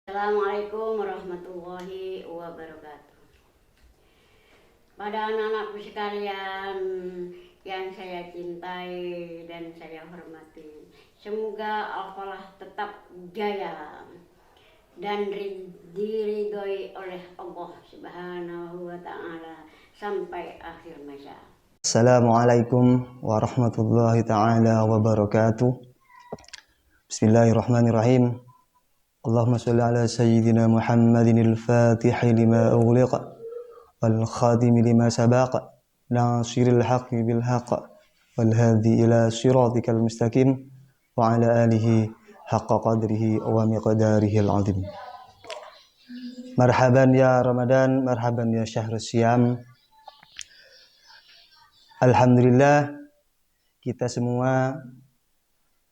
Assalamualaikum warahmatullahi wabarakatuh. Pada anak-anakku sekalian yang saya cintai dan saya hormati, semoga Allah tetap jaya dan diridhoi oleh Allah Subhanahu wa Ta'ala sampai akhir masa. Assalamualaikum warahmatullahi ta'ala wabarakatuh. Bismillahirrahmanirrahim. Allahumma salli ala sayyidina Muhammadin al-fatihi lima ughliq wal khatimi lima sabaq nasiril haqqi bil haqq wal hadi ila siratikal mustaqim wa ala alihi haqqa qadrihi wa miqdarihi al-azim. Marhaban ya Ramadan, marhaban ya syahrul siyam. Alhamdulillah kita semua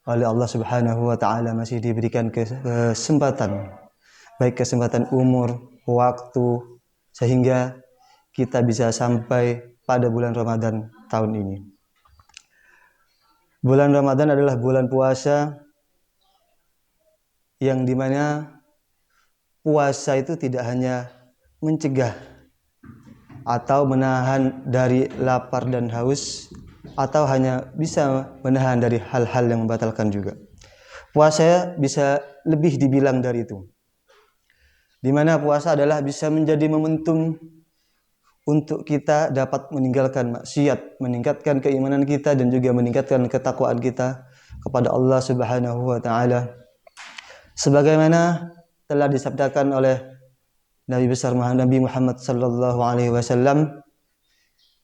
oleh Allah Subhanahu wa Ta'ala masih diberikan kesempatan, baik kesempatan umur, waktu, sehingga kita bisa sampai pada bulan Ramadan tahun ini. Bulan Ramadan adalah bulan puasa yang dimana puasa itu tidak hanya mencegah atau menahan dari lapar dan haus, atau hanya bisa menahan dari hal-hal yang membatalkan juga. Puasa bisa lebih dibilang dari itu. Di mana puasa adalah bisa menjadi momentum untuk kita dapat meninggalkan maksiat, meningkatkan keimanan kita dan juga meningkatkan ketakwaan kita kepada Allah Subhanahu wa Ta'ala. Sebagaimana telah disabdakan oleh Nabi besar Nabi Muhammad sallallahu alaihi wasallam,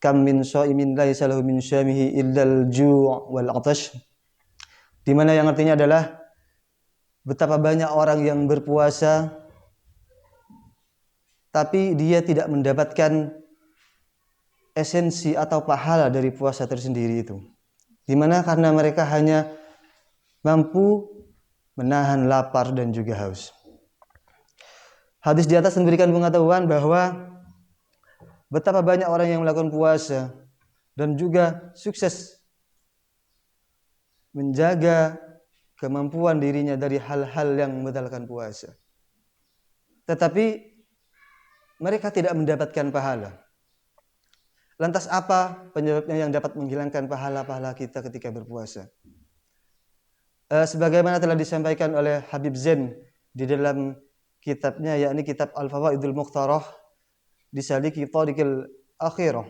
kam min shaimin laisa lahu min syamihi illal ju' wal 'atash. Di mana yang artinya adalah betapa banyak orang yang berpuasa tapi dia tidak mendapatkan esensi atau pahala dari puasa tersendiri itu. Di mana karena mereka hanya mampu menahan lapar dan juga haus. Hadis di atas memberikan pengetahuan bahwa betapa banyak orang yang melakukan puasa dan juga sukses menjaga kemampuan dirinya dari hal-hal yang membatalkan puasa. Tetapi mereka tidak mendapatkan pahala. Lantas apa penyebabnya yang dapat menghilangkan pahala-pahala kita ketika berpuasa? Sebagaimana telah disampaikan oleh Habib Zain di dalam kitabnya, yakni kitab Al-Fawaidul Mukhtarah di Saliki Thariqil Akhirah.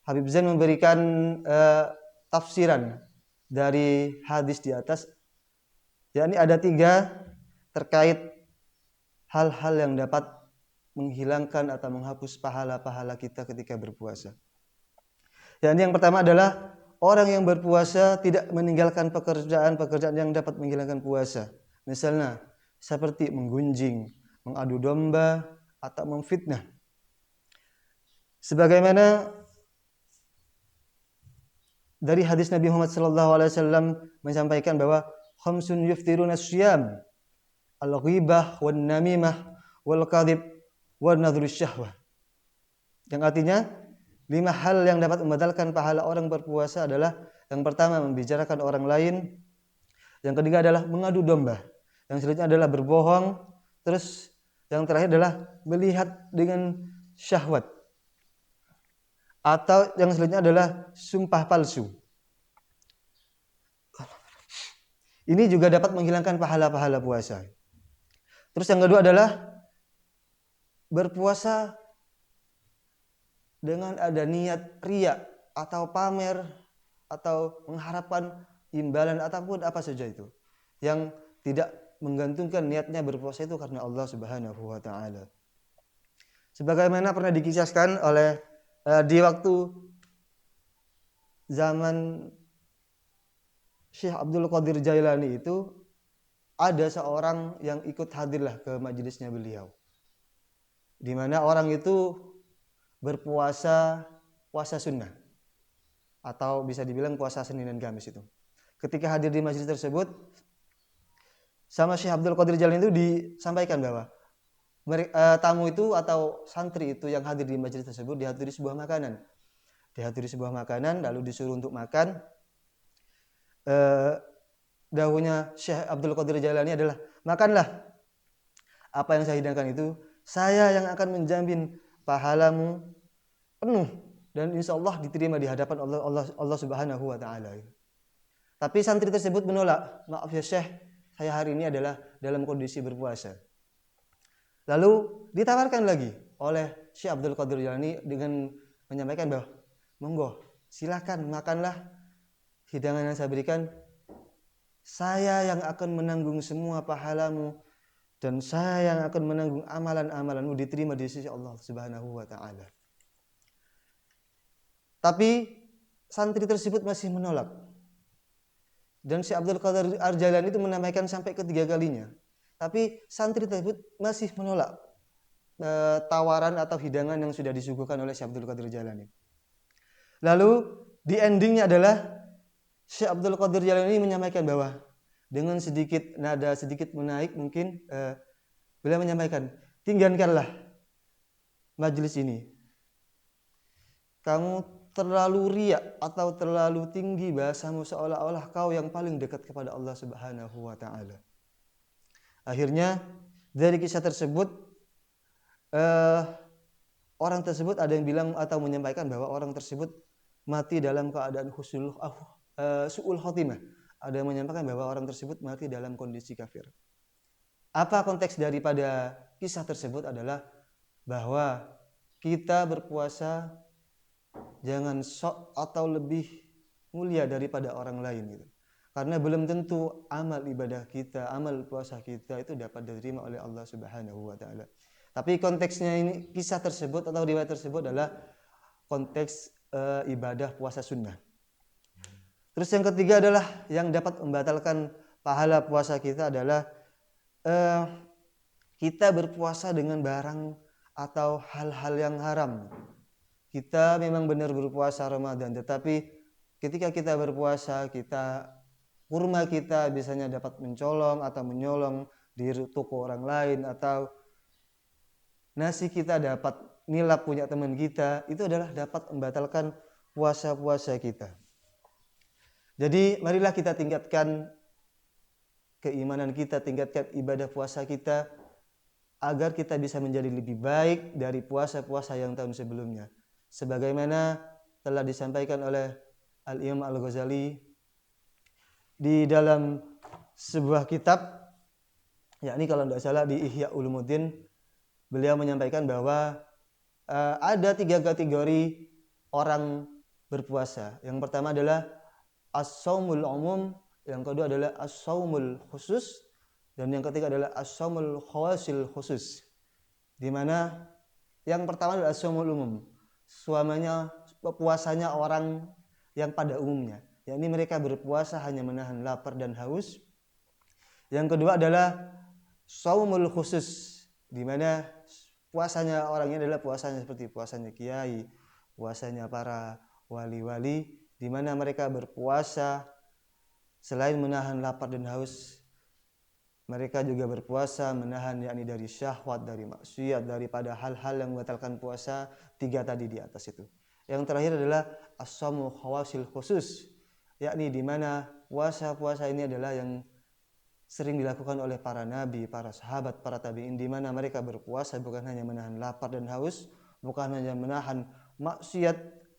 Habib Zain memberikan tafsiran dari hadis di atas, yakni ada 3 terkait hal-hal yang dapat menghilangkan atau menghapus pahala-pahala kita ketika berpuasa. Yang pertama adalah orang yang berpuasa tidak meninggalkan pekerjaan-pekerjaan yang dapat menghilangkan puasa. Misalnya seperti menggunjing, mengadu domba, atau memfitnah. Sebagaimana dari hadis Nabi Muhammad SAW menyampaikan bahwa khamsun yuftiruna syiyam, al-ghibah, wan namimah, wal kadhib, wan nadhrus syahwah. Yang artinya 5 hal yang dapat membatalkan pahala orang berpuasa adalah: yang pertama membicarakan orang lain, yang kedua adalah mengadu domba, yang selanjutnya adalah berbohong, terus yang terakhir adalah melihat dengan syahwat, atau yang selanjutnya adalah sumpah palsu. Ini juga dapat menghilangkan pahala-pahala puasa. Terus yang kedua adalah berpuasa dengan ada niat riya atau pamer atau mengharapkan imbalan ataupun apa saja itu, yang tidak menggantungkan niatnya berpuasa itu karena Allah Subhanahu wa Ta'ala. Sebagaimana pernah dikisahkan oleh di waktu zaman Syekh Abdul Qadir Jailani itu, ada seorang yang ikut hadirlah ke majelisnya beliau, di mana orang itu berpuasa puasa sunnah, atau bisa dibilang puasa Senin dan Kamis itu. Ketika hadir di majelis tersebut, sama Syekh Abdul Qadir Jailani itu disampaikan bahwa tamu itu atau santri itu yang hadir di majelis tersebut dihadiri sebuah makanan, lalu disuruh untuk makan. Dahulunya Syekh Abdul Qadir Jailani adalah, makanlah Apa yang saya hidangkan itu, saya yang akan menjamin pahalamu penuh dan insya Allah diterima di hadapan Allah Subhanahu wa Ta'ala. Tapi santri tersebut menolak. Maaf ya Syekh, saya hari ini adalah dalam kondisi berpuasa. Lalu ditawarkan lagi oleh Syekh Abdul Qadir Jailani dengan menyampaikan bahwa monggo silakan makanlah hidangan yang saya berikan. Saya yang akan menanggung semua pahalamu dan saya yang akan menanggung amalan-amalanmu diterima di sisi Allah Subhanahu wa Ta'ala. Tapi santri tersebut masih menolak. Dan Syekh Abdul Qadir Ar-Jailani itu menyampaikan sampai ketiga kalinya. Tapi santri tersebut masih menolak tawaran atau hidangan yang sudah disuguhkan oleh Syekh Abdul Qadir Jailani. Lalu di endingnya adalah Syekh Abdul Qadir Jailani menyampaikan bahwa dengan sedikit nada sedikit menaik mungkin beliau menyampaikan, tinggalkanlah majelis ini. Kamu terlalu riak atau terlalu tinggi bahasamu seolah-olah kau yang paling dekat kepada Allah Subhanahu wa Ta'ala. Akhirnya dari kisah tersebut orang tersebut ada yang bilang atau menyampaikan bahwa orang tersebut mati dalam keadaan su'ul khotimah. Ada yang menyampaikan bahwa orang tersebut mati dalam kondisi kafir. Apa konteks daripada kisah tersebut adalah bahwa kita berpuasa jangan sok atau lebih mulia daripada orang lain gitu. Karena belum tentu amal ibadah kita, amal puasa kita itu dapat diterima oleh Allah Subhanahu wa Ta'ala. Tapi konteksnya ini, kisah tersebut atau riwayat tersebut adalah konteks ibadah puasa sunnah. Terus yang ketiga adalah yang dapat membatalkan pahala puasa kita adalah kita berpuasa dengan barang atau hal-hal yang haram. Kita memang benar berpuasa Ramadan, tetapi ketika kita berpuasa, kurma kita biasanya dapat mencolong atau menyolong di toko orang lain, atau nasi kita dapat nilap punya teman kita, itu adalah dapat membatalkan puasa-puasa kita. Jadi marilah kita tingkatkan keimanan kita, tingkatkan ibadah puasa kita, agar kita bisa menjadi lebih baik dari puasa-puasa yang tahun sebelumnya. Sebagaimana telah disampaikan oleh Al-Imam Al-Ghazali di dalam sebuah kitab, yakni kalau tidak salah di Ihya Ulumuddin, beliau menyampaikan bahwa ada 3 kategori orang berpuasa. Yang pertama adalah as-shaumul umum, yang kedua adalah as-shaumul khusus, dan yang ketiga adalah as-shaumul khawasil khusus. Di mana yang pertama adalah as-shaumul umum. Puasanya orang yang pada umumnya, yakni mereka berpuasa hanya menahan lapar dan haus. Yang kedua adalah shaumul khusus, di mana puasanya orangnya adalah puasanya seperti puasanya kiai, puasanya para wali-wali, di mana mereka berpuasa selain menahan lapar dan haus, mereka juga berpuasa menahan yakni dari syahwat, dari maksiat, daripada hal-hal yang membatalkan puasa, 3 tadi di atas itu. Yang terakhir adalah as-shaumul khawasil khusus, yakni di mana puasa-puasa ini adalah yang sering dilakukan oleh para nabi, para sahabat, para tabi'in, di mana mereka berpuasa bukan hanya menahan lapar dan haus, bukan hanya menahan maksiat,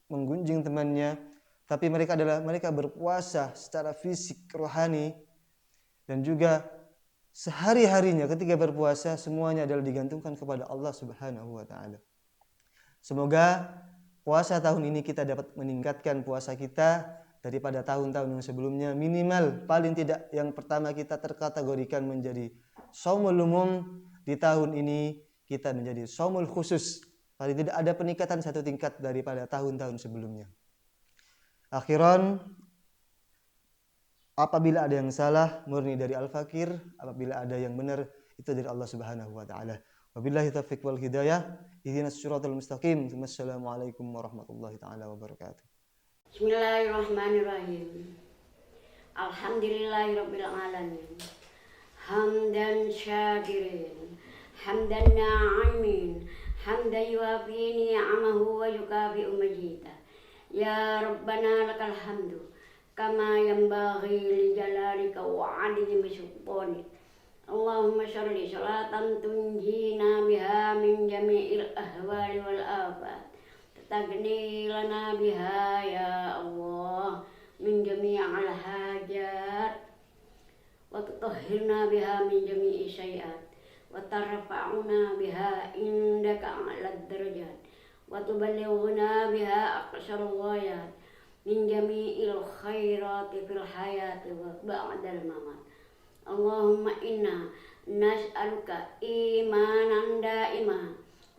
menggunjing temannya, tapi mereka berpuasa secara fisik, rohani, dan juga sehari-harinya ketika berpuasa semuanya adalah digantungkan kepada Allah Subhanahu wa Ta'ala. Semoga puasa tahun ini kita dapat meningkatkan puasa kita daripada tahun-tahun yang sebelumnya. Minimal paling tidak yang pertama kita terkategorikan menjadi shaumul umum, di tahun ini kita menjadi shaumul khusus. Paling tidak ada peningkatan 1 tingkat daripada tahun-tahun sebelumnya. Akhiran, apabila ada yang salah murni dari Al-Fakir, apabila ada yang benar itu dari Allah Subhanahu wa Ta'ala. Wabillahi taufiq wal hidayah. Ihdinas siratal mustaqim. Wassalamualaikum warahmatullahi taala wabarakatuh. Bismillahirrahmanirrahim. Alhamdulillahirabbil alamin. Hamdan syakirin, hamdan na'imin, hamdan yuwafi ni'amahu wa yukafi'u majidah. Ya Rabbana lakal hamdu kama yanbaghi li jalalika wa 'adli sultanik. اللهم صل صلاة تنجينا بها من جميع الأهوال والآفات تغني لنا بها يا الله من جميع الحاجات وتطهرنا بها من جميع السيئات وترفعنا بها عندك أعلى الدرجات وتبلغنا بها أقصى الغايات من جميع الخيرات في الحياة وبعد الممات. اللهم إنا نسألك إيمانا دائما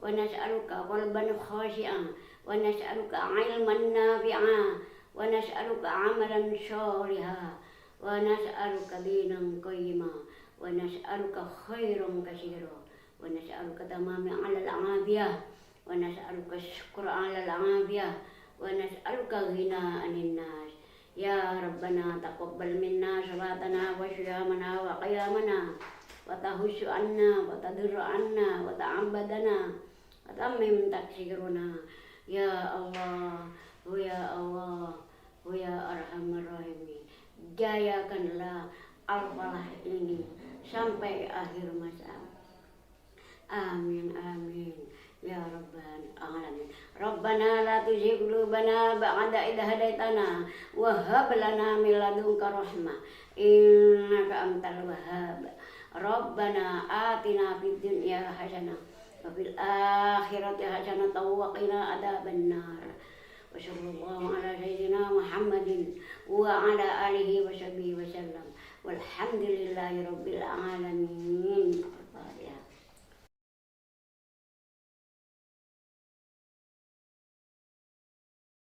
ونسألك قلبا خاشعا ونسألك علما نافعا ونسألك عملا صالحا ونسألك دينا قيما ونسألك خيرا كثيرا ونسألك تمام على العافية ونسألك الشكر على العافية ونسألك غنى عن الناس. يا ربنا تقبل منا صلاتنا وصيامنا وقيامنا وتهش عنا وتدر عنا وتعبدنا وتمم تقصيرنا يا الله ويا الله ويا أرحم الراحمين. Jayakanlah al-falah ini sampai akhir masa. Amin amin ya rabbal alamin. Rabbana la tuzigh qulubana ba'da idh hadaitana wa hab lana min ladunka rahmah innaka antal wahhab. Rabbana atina fid dunya hasanah wa fil akhirati hasanah wa qina adzabannar. Wa sallallahu ala sayyidina Muhammadin wa ala alihi wa sahbihi wa sallam. Walhamdulillahi rabbil alamin.